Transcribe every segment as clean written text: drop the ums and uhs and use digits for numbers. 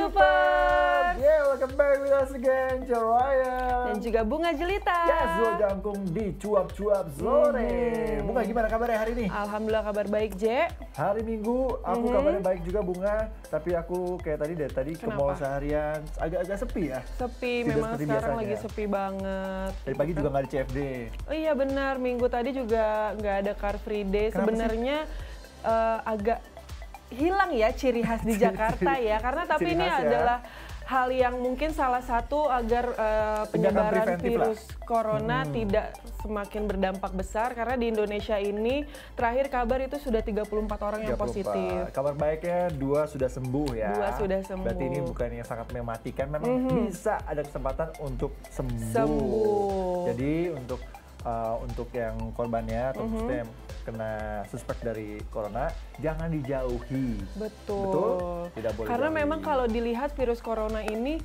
Super. Yeah, welcome back with us again, Ryan. Dan juga Bunga Jelita. Yes, Zul Jangkung di Cuap-Cuap Sore. Bunga, gimana kabarnya hari ini? Alhamdulillah kabar baik, Je. Hari Minggu, aku kabarnya baik juga, Bunga. Tapi aku kayak dari tadi ke mall seharian, agak-agak sepi ya. Sepi, Tidak memang seperti sekarang biasanya. lagi sepi banget. Dari pagi juga nggak ada CFD. Oh iya benar, minggu tadi juga nggak ada Car Free Day. Kenapa Sebenarnya agak hilang ya ciri khas di Jakarta ya. Karena tapi Ciri ini khas ya. adalah hal yang mungkin salah satu agar penyebaran preventif virus corona tidak semakin berdampak besar. Karena di Indonesia ini terakhir kabar itu sudah 34 orang yang 34. positif. Kabar baiknya 2 sudah sembuh ya. 2 sudah sembuh. Berarti ini bukan yang sangat mematikan, memang bisa ada kesempatan untuk sembuh. Jadi untuk yang korbannya atau maksudnya yang kena suspek dari corona, jangan dijauhi. Betul. Tidak boleh. Karena dijauhi. memang kalau dilihat virus corona ini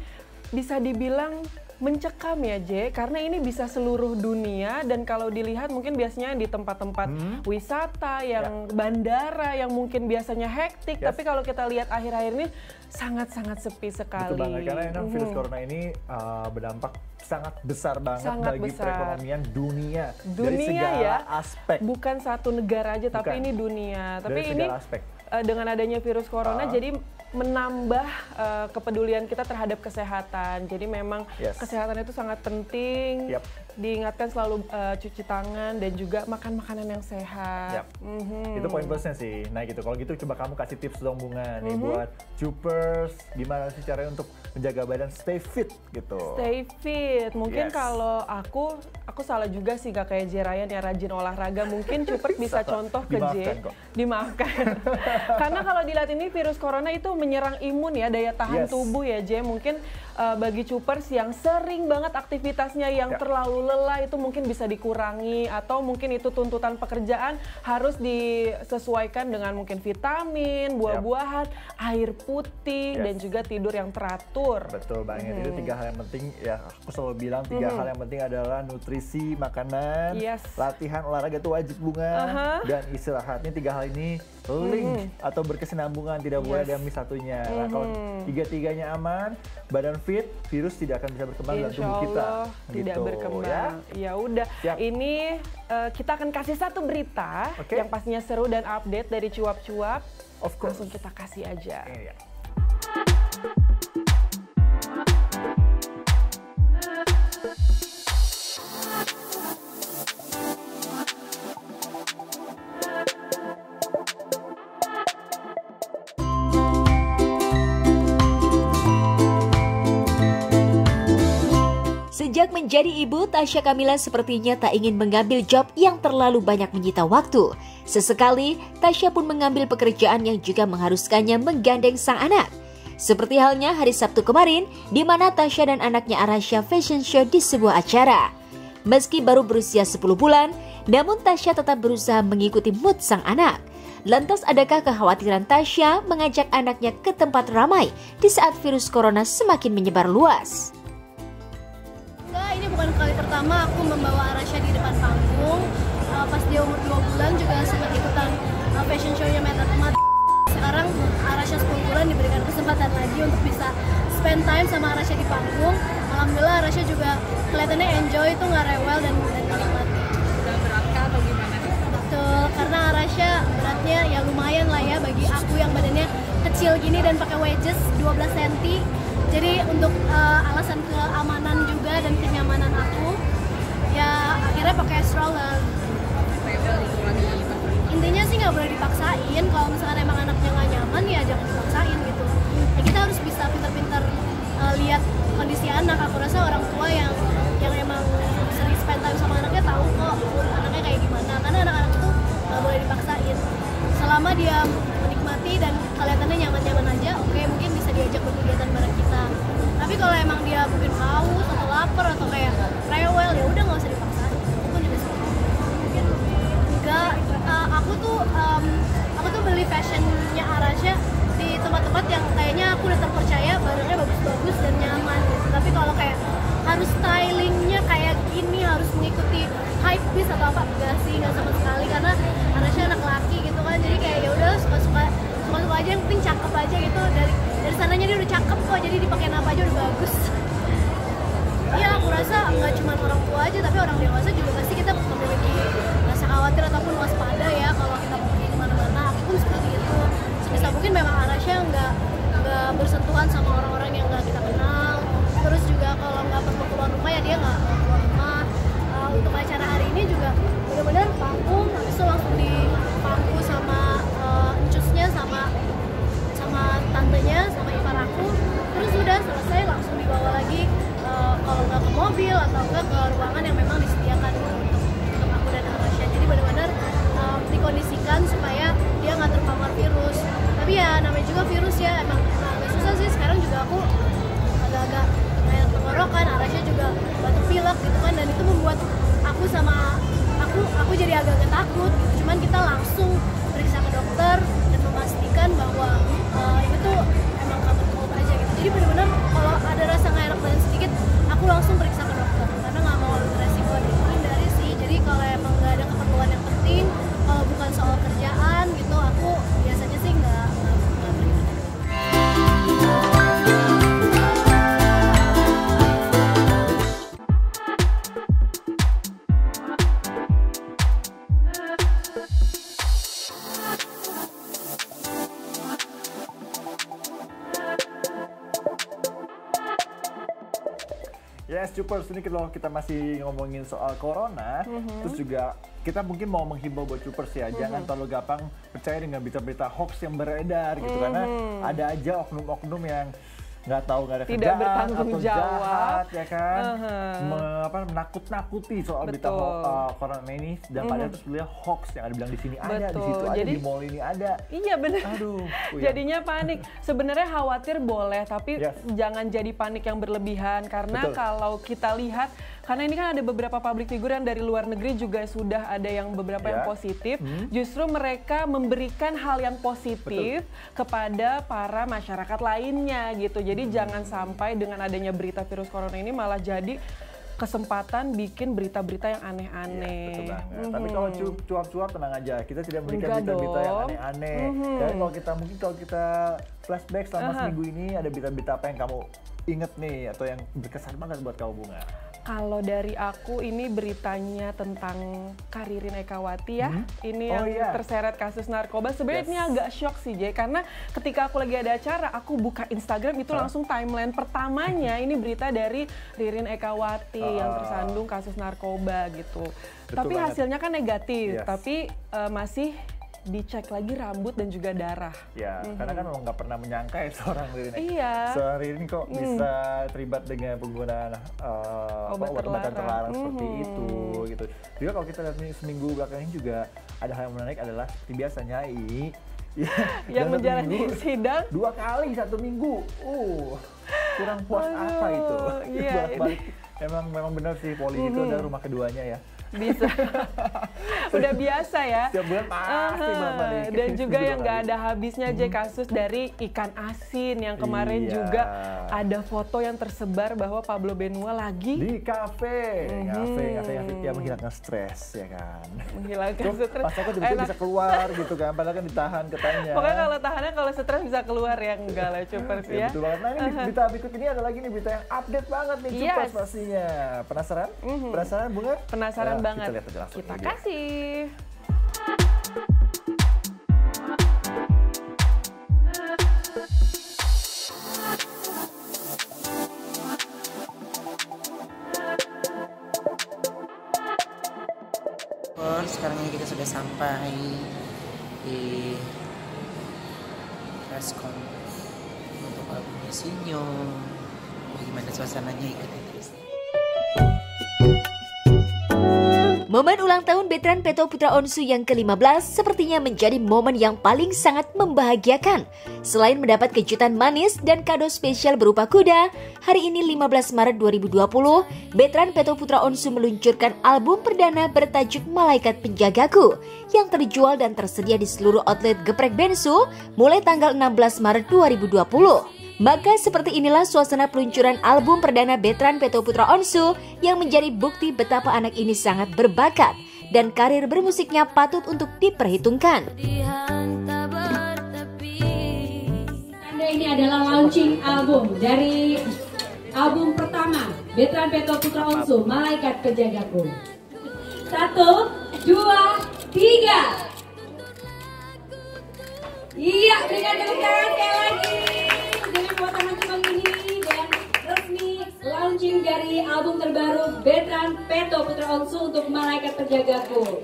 bisa dibilang mencekam ya, J, karena ini bisa seluruh dunia. Dan kalau dilihat mungkin biasanya di tempat-tempat wisata, yang bandara, yang mungkin biasanya hektik. Tapi kalau kita lihat akhir-akhir ini sangat-sangat sepi sekali. Betul banget, karena memang virus corona ini berdampak sangat besar banget bagi perekonomian dunia dari segala ya, aspek. Bukan satu negara aja, tapi Bukan. ini dunia. Dari Tapi ini segala aspek. dengan adanya virus corona jadi menambah kepedulian kita terhadap kesehatan. Jadi memang kesehatan itu sangat penting. Diingatkan selalu cuci tangan dan juga makan makanan yang sehat. Itu poin plusnya sih. Nah gitu, kalau gitu coba kamu kasih tips dong, Bunga, nih buat Cupers, gimana sih caranya untuk menjaga badan stay fit gitu. Stay fit. Mungkin kalau aku salah juga sih, gak kayak Jerayan yang rajin olahraga. Mungkin Cupers bisa contoh ke J. Dimaafkan. Karena kalau dilihat ini virus corona itu menyerang imun ya, daya tahan tubuh ya, J. Mungkin bagi Cupers yang sering banget aktivitasnya yang terlalu lelah, itu mungkin bisa dikurangi, atau mungkin itu tuntutan pekerjaan harus disesuaikan dengan mungkin vitamin, buah-buahan, air putih, dan juga tidur yang teratur. Betul banget, itu 3 hal yang penting ya. Aku selalu bilang 3 hal yang penting adalah nutrisi, makanan, latihan olahraga itu wajib, Bunga, dan istirahat. Ini 3 hal ini link atau berkesinambungan, tidak boleh ada miss satunya. Nah, kalau 3-tiganya aman, badan fit, virus tidak akan bisa berkembang dalam tubuh kita. Tidak gitu, berkembang. Ya udah, ini kita akan kasih satu berita yang pastinya seru dan update dari Cuap-Cuap. Langsung kita kasih aja. Sejak menjadi ibu, Tasya Kamila sepertinya tak ingin mengambil job yang terlalu banyak menyita waktu. Sesekali, Tasya pun mengambil pekerjaan yang juga mengharuskannya menggandeng sang anak. Seperti halnya hari Sabtu kemarin, di mana Tasya dan anaknya Arasha fashion show di sebuah acara. Meski baru berusia 10 bulan, namun Tasya tetap berusaha mengikuti mood sang anak. Lantas adakah kekhawatiran Tasya mengajak anaknya ke tempat ramai di saat virus corona semakin menyebar luas? Ini bukan kali pertama aku membawa Arasha di depan panggung. Pas dia umur 2 bulan juga sempat ikutan fashion show-nya Meta Tomat. Sekarang Arasha 10 bulan diberikan kesempatan lagi untuk bisa spend time sama Arasha di panggung. Alhamdulillah Arasha juga kelihatannya enjoy, itu nggak rewel dan menikmati. Udah beratkah atau gimana? Betul, karena Arasha beratnya ya lumayan lah ya bagi aku yang badannya kecil gini dan pakai wedges 12 cm. Jadi untuk alasan keamanan juga dan kenyamanan aku, ya akhirnya pakai stroller. Intinya sih nggak boleh dipaksain. Kalau misalkan emang anaknya nggak nyaman, ya jangan dipaksain gitu. Ya, kita harus bisa pintar-pintar lihat kondisi anak. Aku rasa orang tua yang emang sering spend time sama anaknya tahu kok anaknya kayak gimana. Karena anak-anak itu nggak boleh dipaksain. Selama dia menikmati dan kelihatannya nyaman-nyaman aja, oke, mungkin bisa diajak berkegiatan bareng kita. Tapi kalau emang dia mungkin haus atau lapar atau kayak rewel, ya udah nggak usah dipaksain. Itu pun juga sama. Enggak, aku tuh beli fashionnya Arasha di tempat-tempat yang kayaknya aku udah terpercaya barangnya bagus-bagus dan nyaman gitu. Tapi kalau kayak harus stylingnya kayak gini, harus mengikuti hype beast atau apa, enggak sih, nggak sama sekali. Karena Arasha anak laki gitu kan, jadi kayak ya udah suka-suka aja, yang penting cakep aja gitu. Dari dari sananya dia udah cakep kok, jadi dipakein apa aja udah bagus. Iya, aku rasa nggak cuma orang tua aja, tapi orang dewasa juga pasti kita memiliki rasa khawatir ataupun waspada ya kalau kita mau pergi kemana-mana. Aku pun seperti itu. Sebisa mungkin memang Arasya nggak bersentuhan sama orang-orang yang nggak kita kenal. Terus juga kalau nggak perlu keluar rumah ya dia nggak keluar rumah. Untuk acara hari ini juga benar-benar panggung, habis itu langsung dipangku sama encusnya sama tantenya, sama ipar aku. Terus udah selesai langsung dibawa lagi kalau nggak ke mobil atau nggak ke ruangan yang memang disediakan untuk aku dan Arasya. Jadi benar-benar dikondisikan supaya dia nggak terpapar virus. Tapi ya namanya juga virus ya, emang agak susah sih. Sekarang juga aku agak-agak kayak tenggorokan, Arasya juga batuk pilek gitu kan, dan itu membuat aku jadi agak-agak takut gitu. Cuman kita langsung periksa ke dokter dan memastikan bahwa itu tuh emang kabut aja gitu. Jadi benar-benar kalau ada rasa nggak enak dan sedikit, aku langsung periksa ke dokter karena nggak mau resiko dihindari sih. Jadi kalau emang nggak ada keperluan yang penting, kalau bukan soal kerjaan gitu, aku biasanya sih nggak pergi. Yes, Cupers, ini kalau kita masih ngomongin soal corona, terus juga kita mungkin mau menghimbau buat Cupers ya, jangan terlalu gampang percaya dengan berita-berita hoax yang beredar gitu, karena ada aja oknum-oknum yang nggak tahu, nggak ada tidak kerjaan atau jawab, jahat ya kan, menakut-nakuti soal berita corona ini, dan padahal itu sebenarnya hoax yang ada bilang di sini ada, di situ ada, di mall ini ada. Iya benar. Aduh, jadinya panik. Sebenarnya khawatir boleh, tapi jangan jadi panik yang berlebihan, karena kalau kita lihat, karena ini kan ada beberapa public figure yang dari luar negeri juga sudah ada yang beberapa yang positif, justru mereka memberikan hal yang positif kepada para masyarakat lainnya gitu. Jadi jangan sampai dengan adanya berita virus corona ini malah jadi kesempatan bikin berita-berita yang aneh-aneh. Betul banget. Tapi kalau cuap-cuap tenang aja, kita tidak memberikan berita-berita yang aneh-aneh. Dan kalau kita flashback selama seminggu ini, ada berita-berita apa yang kamu inget nih atau yang berkesan banget buat kamu, Bunga? Kalau dari aku ini beritanya tentang Karirin Ekawati ya, ini yang terseret kasus narkoba. Sebenarnya ini agak shock sih Jay, karena ketika aku lagi ada acara, aku buka Instagram itu langsung timeline pertamanya ini berita dari Ririn Ekawati yang tersandung kasus narkoba gitu. Tapi hasilnya kan negatif, tapi masih dicek lagi rambut dan juga darah. Ya, karena kan nggak pernah menyangka ya seorang Ririn kok bisa terlibat dengan penggunaan obat-obatan terlarang seperti itu gitu. Juga kalau kita lihat seminggu belakangan ini juga ada hal yang menarik adalah seperti biasa Nyai yang menjalani sidang 2 kali 1 minggu. Kurang puas apa itu? Balik. Memang benar sih, polisi itu adalah rumah keduanya ya. Bisa. Udah biasa ya. Setiap bulan pasti balik. Dan juga yang nggak ada habisnya aja kasus dari ikan asin yang kemarin juga ada foto yang tersebar bahwa Pablo Benua lagi di kafe yang menghilangkan stres ya kan. Menghilangkan stres. Pas aku tiba-tiba bisa keluar gitu kan, padahal kan ditahan katanya. Pokoknya kalau tahannya kalau stres bisa keluar ya, enggak lah Cupers ya. Betul banget. Nah ini berita berikut ini ada lagi nih berita yang update banget nih Cupers pastinya. Penasaran? Penasaran Bunga? Penasaran banget. Kita lihat aja langsung. Kita kasih. Sekarang ini kita sudah sampai di preskon untuk albumnya Sinyo. Bagaimana suasananya, ikutin terus. Momen ulang tahun Betran Peto Putra Onsu yang ke-15 sepertinya menjadi momen yang paling sangat membahagiakan. Selain mendapat kejutan manis dan kado spesial berupa kuda, hari ini 15 Maret 2020, Betran Peto Putra Onsu meluncurkan album perdana bertajuk Malaikat Penjagaku yang terjual dan tersedia di seluruh outlet Geprek Bensu mulai tanggal 16 Maret 2020. Maka seperti inilah suasana peluncuran album perdana Betran Peto Putra Onsu yang menjadi bukti betapa anak ini sangat berbakat dan karir bermusiknya patut untuk diperhitungkan. ini adalah launching album dari album pertama Betran Peto Putra Onsu, Malaikat Penjagaku. 1, 2, 3. Iya, berikan tepuk tangan sekali lagi dengan buat teman-teman ini dan resmi launching dari album terbaru Betran Peto Putra Onsu untuk Malaikat Penjagaku.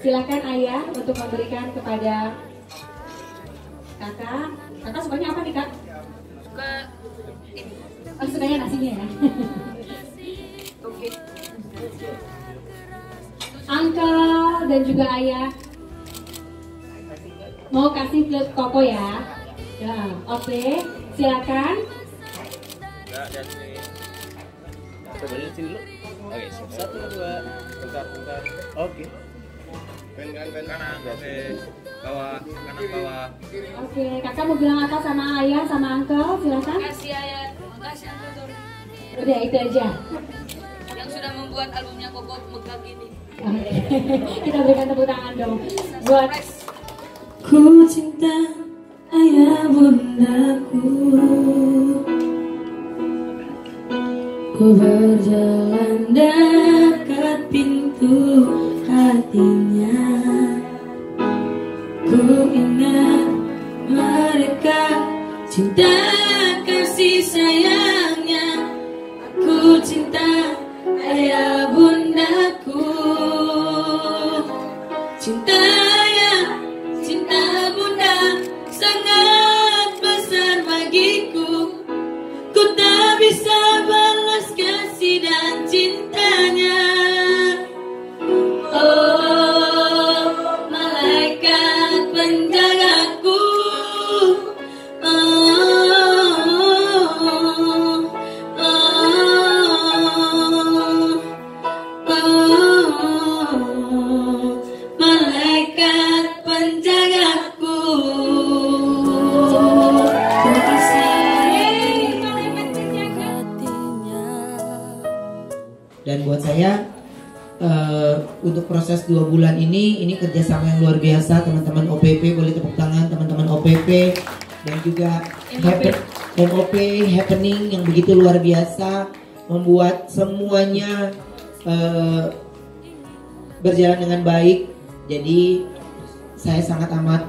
Silakan ayah untuk memberikan kepada kakak. Kakak sukanya apa nih kak? Suka ini. Oh, sukanya nasinya ya. Oke. Uncle dan juga ayah mau kasih ke Koko ya. Ya, oke. Silakan. Dari sini dulu. Oke, 1, 2, bentar. Oke. Pen kanan, oke. Bawah, kanan bawah. Oke, kakak mau bilang apa sama ayah sama uncle? Silakan. Makasih ayah, makasih uncle. Udah itu aja. Yang sudah membuat albumnya Koko megah gini. Oke. Kita berikan tepuk tangan dong buat Ku cinta ayah bundaku, ku berjalan dekat pintu hatinya. Ku ingat mereka, cinta kasih sayangnya. Aku cinta ayah bundaku, cinta ayah, cinta bunda sangat besar bagiku. Ku tak bisa balas kasih dan cintanya. Oh, malaikat penjagaku. Malaikat penjagaku. Dan buat saya untuk proses 2 bulan ini kerjasama yang luar biasa. Teman-teman OPP boleh tepuk tangan, teman-teman OPP, dan juga MOP happening yang begitu luar biasa, membuat semuanya berjalan dengan baik. Jadi saya sangat amat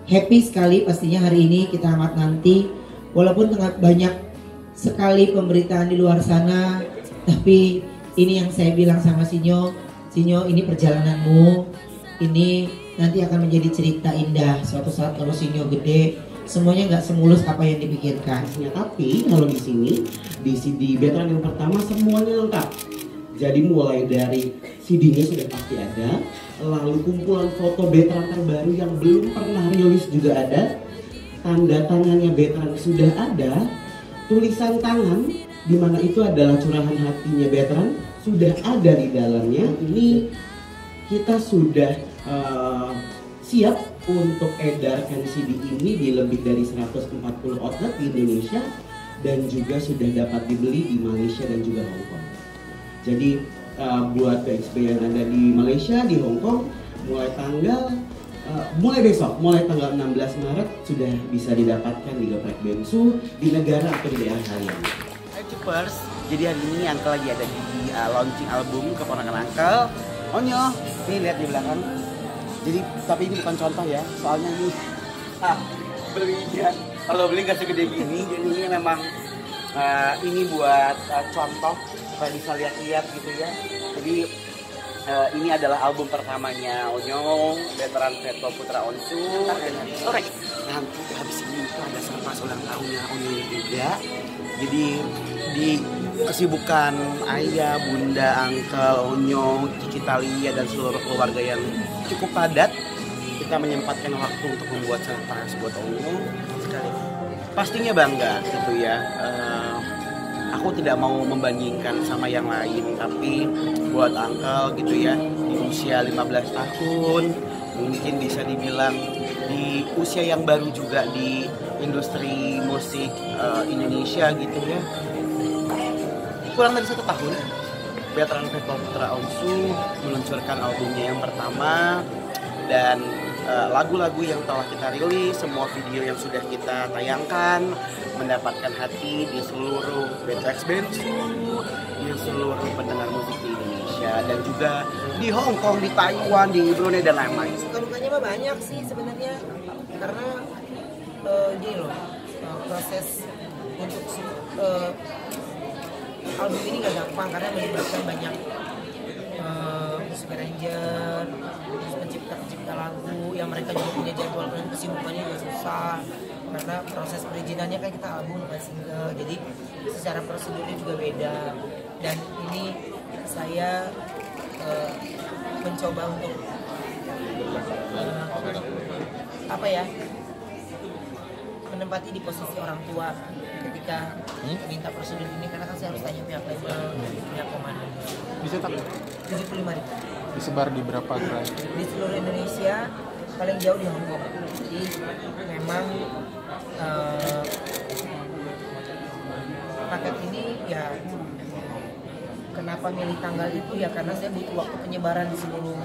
happy sekali pastinya hari ini kita amat nanti. Walaupun banyak sekali pemberitaan di luar sana, tapi ini yang saya bilang sama Sinyo, ini perjalananmu, ini nanti akan menjadi cerita indah. Suatu saat kalau Sinyo gede, semuanya nggak semulus apa yang dipikirkan. Ya, tapi kalau di sini di CD Betran yang pertama semuanya lengkap. Jadi mulai dari CD-nya sudah pasti ada, lalu kumpulan foto Betran terbaru yang belum pernah rilis juga ada, tanda tangannya Betran sudah ada, tulisan tangan di mana itu adalah curahan hatinya Betran sudah ada di dalamnya. Ini kita sudah siap untuk edarkan CD ini di lebih dari 140 outlet di Indonesia dan juga sudah dapat dibeli di Malaysia dan juga Hong Kong. Jadi buat PXP yang ada di Malaysia, di Hong Kong, mulai besok, mulai tanggal 16 Maret sudah bisa didapatkan di Geprek Bensu di negara atau di daerah kalian. Hai Cupers, jadi hari ini Uncle lagi ada di launching album keponakan Uncle. Onyo, nih lihat di belakang. Jadi tapi ini bukan contoh ya, soalnya ini belinya kalau beli nggak segede gini, jadi ini memang ini buat contoh supaya bisa lihat-lihat gitu ya. Jadi ini adalah album pertamanya Onyo, Betran Peto Putra Onsu. Sore nanti habis ini itu ada surprise ulang tahunnya Onyo juga. Jadi di kesibukan ayah, bunda, uncle, Onyo, Cici Talia dan seluruh keluarga yang cukup padat, kita menyempatkan waktu untuk membuat surprise buat Onyo sekali. Pastinya bangga gitu ya. Aku tidak mau membandingkan sama yang lain, tapi buat uncle gitu ya, di usia 15 tahun, mungkin bisa dibilang di usia yang baru juga di industri musik Indonesia gitu ya. Kurang dari 1 tahun, Betran Peto Putra Onsu meluncurkan albumnya yang pertama, dan lagu-lagu yang telah kita rilis, semua video yang sudah kita tayangkan mendapatkan hati di seluruh Betrax Band, di seluruh pendengar musik di Indonesia dan juga di Hong Kong, di Taiwan, di Brunei dan lain-lain. Suka-dukanya mah banyak sih sebenarnya, karena gini loh, proses untuk album ini gak gampang karena melibatkan banyak musik arranger, pencipta lagu yang mereka juga punya jadwal dan kesibukannya juga susah karena proses perizinannya kan kita album bukan single, jadi secara prosedurnya juga beda. Dan ini saya mencoba untuk menempati di posisi orang tua ketika minta prosedur ini, karena kan saya harus tanya pihak label, pihak komando. Bisa tak? 75.000. Disebar di berapa gerai? Di seluruh Indonesia, paling jauh di Hong Kong. Jadi memang paket ini ya, kenapa milih tanggal itu ya karena saya butuh waktu penyebaran di seluruh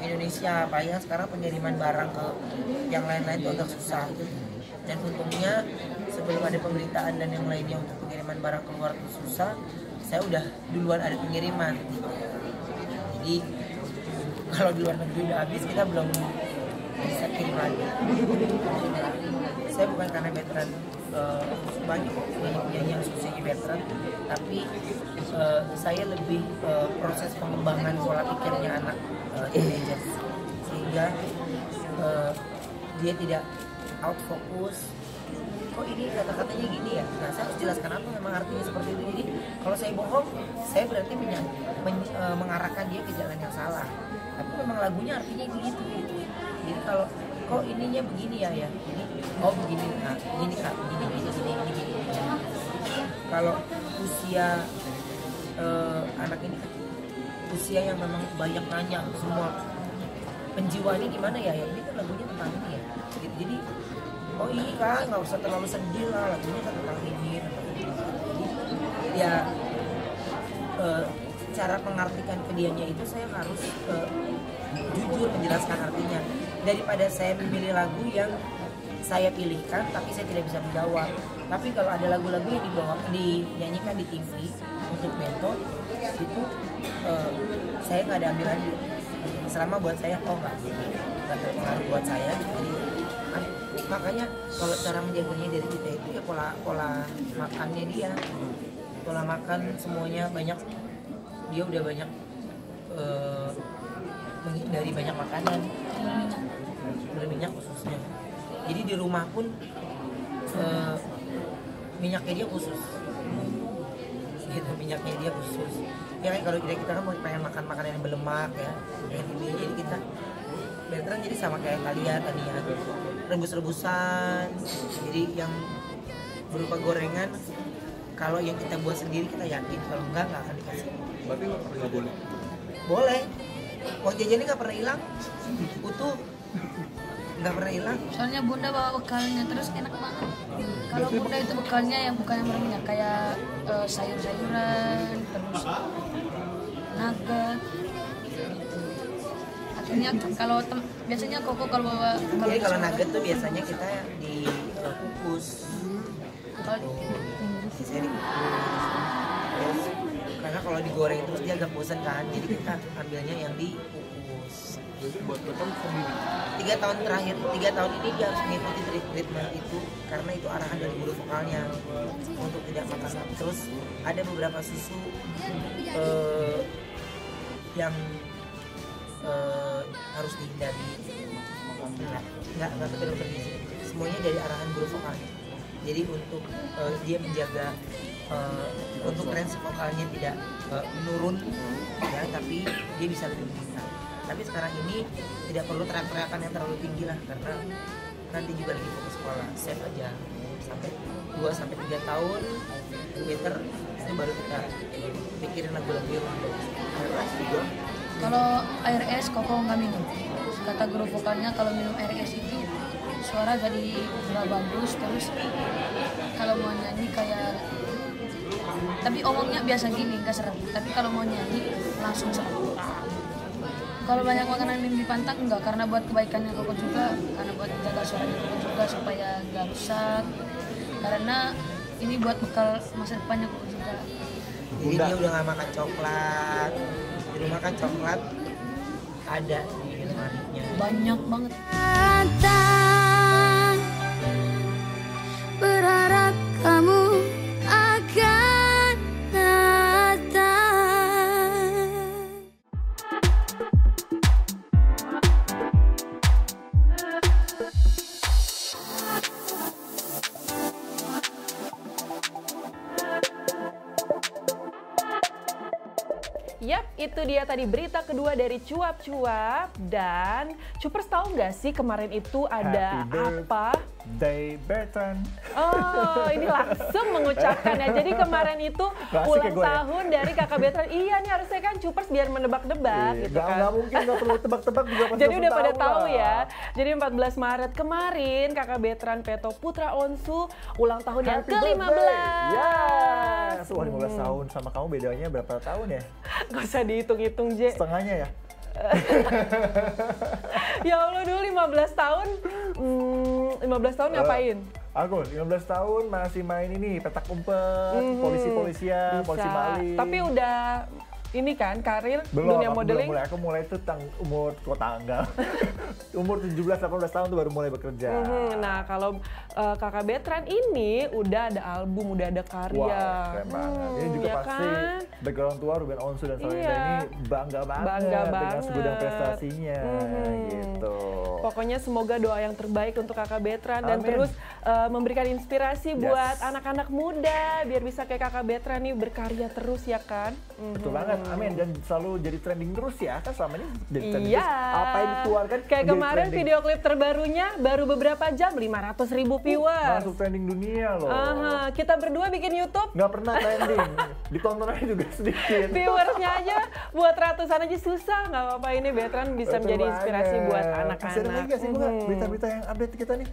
Indonesia. Apalagi sekarang pengiriman barang ke yang lain-lain itu agak susah. Dan untungnya sebelum ada pemberitaan dan yang lainnya untuk pengiriman barang keluar itu susah, saya udah duluan ada pengiriman. Jadi kalau di luar negeri udah habis, kita belum bisa kirim lagi. Saya bukan karena veteran, banyak penyanyi yang suksesnya veteran, tapi saya lebih proses pengembangan pola pikirnya anak teenager, sehingga dia tidak out fokus. Kok ini kata-katanya gini ya? Nah, saya harus jelaskan apa memang artinya seperti itu. Jadi kalau saya bohong, saya berarti mengarahkan dia ke jalan yang salah. Tapi memang lagunya artinya begitu. Jadi kalau kok ininya begini ya, ini oh begini, nah begini kak, begini. Kalau usia anak ini usia yang memang banyak nanya semua penjiwa ini gimana ya, ini kan lagunya tentang ini ya. Jadi oh ini kak nggak usah terlalu sedih lah, lagunya kan tentang ini. Ya cara mengartikan ke dianya itu saya harus jujur menjelaskan artinya, daripada saya memilih lagu yang saya pilihkan tapi saya tidak bisa menjawab. Tapi kalau ada lagu-lagu yang dinyanyikan di TV untuk Bento itu saya nggak ada ambil lagi selama buat saya nggak terpengaruh buat saya. Jadi makanya kalau cara menjaganya dari kita itu ya pola makannya dia, pola makan semuanya banyak, dia udah banyak menghindari banyak makanan, berminyak khususnya. Jadi di rumah pun minyaknya dia khusus, gitu, minyaknya dia khusus. Ya kan kalau kita kan mau pengen makan makanan yang berlemak ya, jadi kita veteran jadi sama kayak kalian tadi ya, rebus-rebusan. Jadi yang berupa gorengan, kalau yang kita buat sendiri kita yakin, kalau enggak akan dikasih. Berarti nggak boleh? Boleh. Uang jajannya nggak pernah hilang, utuh, nggak pernah hilang. Soalnya bunda bawa bekalnya terus enak banget. Kalau bunda itu bekalnya yang bukan yang berminyak, kayak sayur-sayuran, terus nugget. Akhirnya kalau biasanya koko kalau bawa. Jadi kalau nugget tuh biasanya kita dikukus. Saya dikukus. Karena kalau digoreng terus dia agak bosan kan, jadi kita ambilnya yang dikukus. Buat betul sendiri. 3 tahun terakhir, 3 tahun ini dia harus mengikuti treatment itu karena itu arahan dari guru vokalnya untuk tidak makan. Terus ada beberapa susu yang harus dihindari. Nggak ke dokter gizi. Semuanya dari arahan guru vokalnya. Jadi untuk dia menjaga untuk range vokalnya tidak menurun ya, tapi dia bisa lebih meningkat. Tapi sekarang ini tidak perlu teriak-teriakan yang terlalu tinggi lah, karena nanti juga lagi fokus sekolah. Save aja sampai 2-3 tahun better, itu baru kita pikirin lagu-lagu yang bagus. Kalau air es koko nggak minum. Kata guru vokalnya kalau minum air es itu suara jadi nggak bagus, terus kalau mau nyanyi kayak, tapi omongnya biasa gini nggak serem, tapi kalau mau nyanyi langsung serem. Kalau banyak makanan yang dipantang enggak, karena buat kebaikannya Koko juga, karena buat menjaga suaranya Koko juga supaya nggak rusak. Karena ini buat bekal masa depannya Koko juga. Jadi dia udah nggak makan coklat. Di rumah kan coklat ada di lemarinya. Banyak banget. Berharap kamu akan datang. Yap, itu dia tadi berita kedua dari Cuap-Cuap. Dan Cupers tahu nggak sih kemarin itu ada apa? Day Bertrand. Oh, ini langsung mengucapkan ya. Jadi kemarin itu ulang tahun dari kakak Bertrand. Iya nih, harusnya kan Cupers biar menebak-nebak gitu kan. Nggak mungkin, nggak perlu tebak-tebak juga. Jadi udah pada tahu ya. Jadi 14 Maret kemarin kakak Bertrand Peto Putra Onsu ulang tahun yang ke-15. Yes. Wah, 15 tahun sama kamu bedanya berapa tahun ya? Gak usah dihitung-hitung, J. Setengahnya ya? Ya Allah, dulu 15 tahun 15 tahun ngapain? Aku 15 tahun masih main ini petak umpet, polisi-polisian, polisi maling. Tapi udah ini kan karir belum, dunia modeling? Belum, aku mulai itu umur tanggal. Umur 17-18 tahun tuh baru mulai bekerja. Nah, kalau kakak Bertrand ini udah ada album, udah ada karya. Wah, keren banget. Ini juga ya pasti background tua Ruben Onsu dan Salinda ini bangga banget dengan segudang prestasinya gitu. Pokoknya semoga doa yang terbaik untuk kakak Bertrand dan terus memberikan inspirasi buat anak-anak muda biar bisa kayak kakak Bertrand nih berkarya terus ya kan. Betul banget. Amin, dan selalu jadi trending terus ya, kan selama ini jadi trending terus. Apa yang dikeluarkan kayak kemarin trending. Video klip terbarunya baru beberapa jam 500.000 viewers. Masuk trending dunia loh. Kita berdua bikin YouTube nggak pernah trending. Ditonton aja juga sedikit. Viewersnya aja buat ratusan aja susah. Nggak apa-apa, ini Bertrand bisa menjadi inspirasi buat anak-anak. Masih ada lagi sih berita-berita yang update kita nih?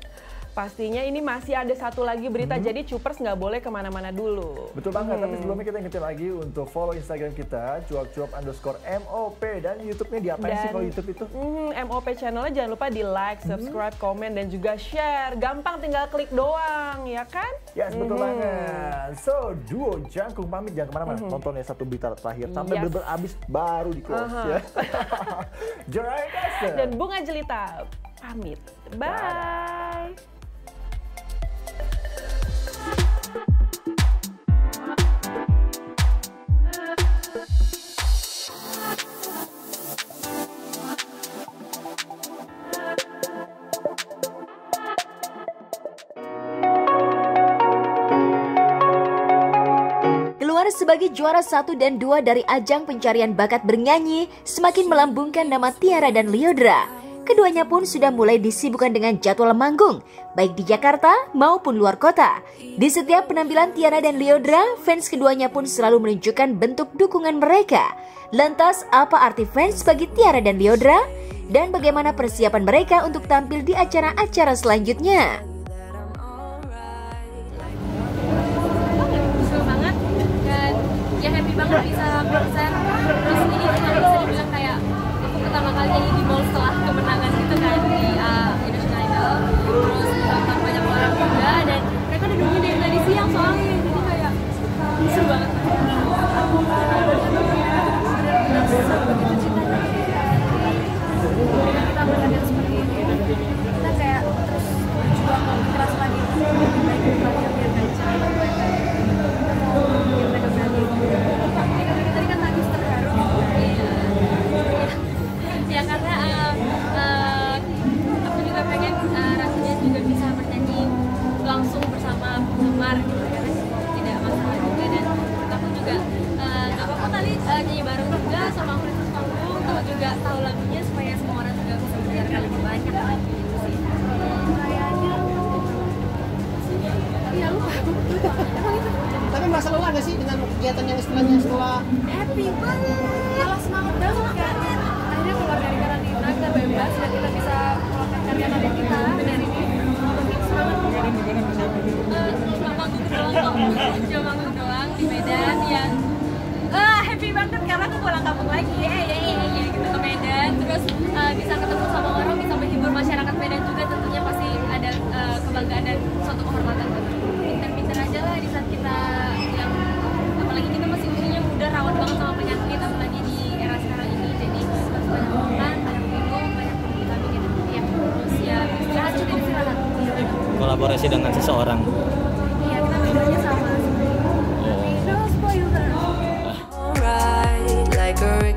Pastinya ini masih ada satu lagi berita, jadi Cupers nggak boleh kemana-mana dulu. Betul banget, tapi sebelumnya kita ingetin lagi untuk follow Instagram kita, cuap-cuap_MOP, dan YouTube-nya diapain sih kalau YouTube itu? MOP channelnya jangan lupa di like, subscribe, komen, dan juga share. Gampang, tinggal klik doang, ya kan? Yes, betul banget. So, duo Jangkung pamit, jangan kemana-mana. Nonton ya satu berita terakhir, sampai bener-bener abis baru di close ya. Jeraya Kasta dan Bunga Jelita pamit. Bye. Sebagai juara 1 dan 2 dari ajang pencarian bakat bernyanyi, semakin melambungkan nama Tiara dan Lyodra. Keduanya pun sudah mulai disibukkan dengan jadwal manggung, baik di Jakarta maupun luar kota. Di setiap penampilan Tiara dan Lyodra, fans keduanya pun selalu menunjukkan bentuk dukungan mereka. Lantas, apa arti fans bagi Tiara dan Lyodra? Dan bagaimana persiapan mereka untuk tampil di acara-acara selanjutnya? Ya happy banget bisa konser, terus ini cuma bisa dibilang kayak pertama kali nyanyi di mall setelah kemenangan gitu kan di Indonesian Idol, terus banyak orang juga dan mereka udah nungguin dari tadi siang soalnya, jadi kayak seru banget. Kita berhasil seperti ini, kita kayak terus berjuang keras lagi, lebih baik lagi biar gak capek mereka. Tadi kan nangis terharu. Ya karena aku juga pengen rasanya juga bisa bernyanyi langsung bersama penggemar gitu kan, tidak masalah juga, dan aku juga nggak apa-apa kali nyanyi bareng juga sama Christus panggung, tahu juga tahu lagunya supaya semua orang juga bisa mendengarkan lebih banyak lagi gitu sih. Kayaknya iya lupa. Emang itu. Tapi merasa lelah gak sih dengan kegiatan yang istilahnya setelah happy banget, malah semangat banget kan, akhirnya keluar dari karantina kita bebas dan kita bisa melakukan karya-karya kita dari ini semangat cuma manggung doang kok, cuma manggung doang di Medan yang happy banget karena aku pulang kampung lagi gitu ke Medan. bisa ketemu sama orang, bisa menghibur masyarakat Medan juga, tentunya pasti ada kebanggaan dan suatu kehormatan. Pinter-pinter aja lah di saat kita yang apalagi kita masih usianya muda, rawan banget sama penyakit, apalagi di era sekarang ini. Jadi harus banyak makan, banyak minum, banyak vitamin yang terus ya istirahat juga istirahat. Kolaborasi dengan seseorang. Iya, kita bekerja sama. Alright, like a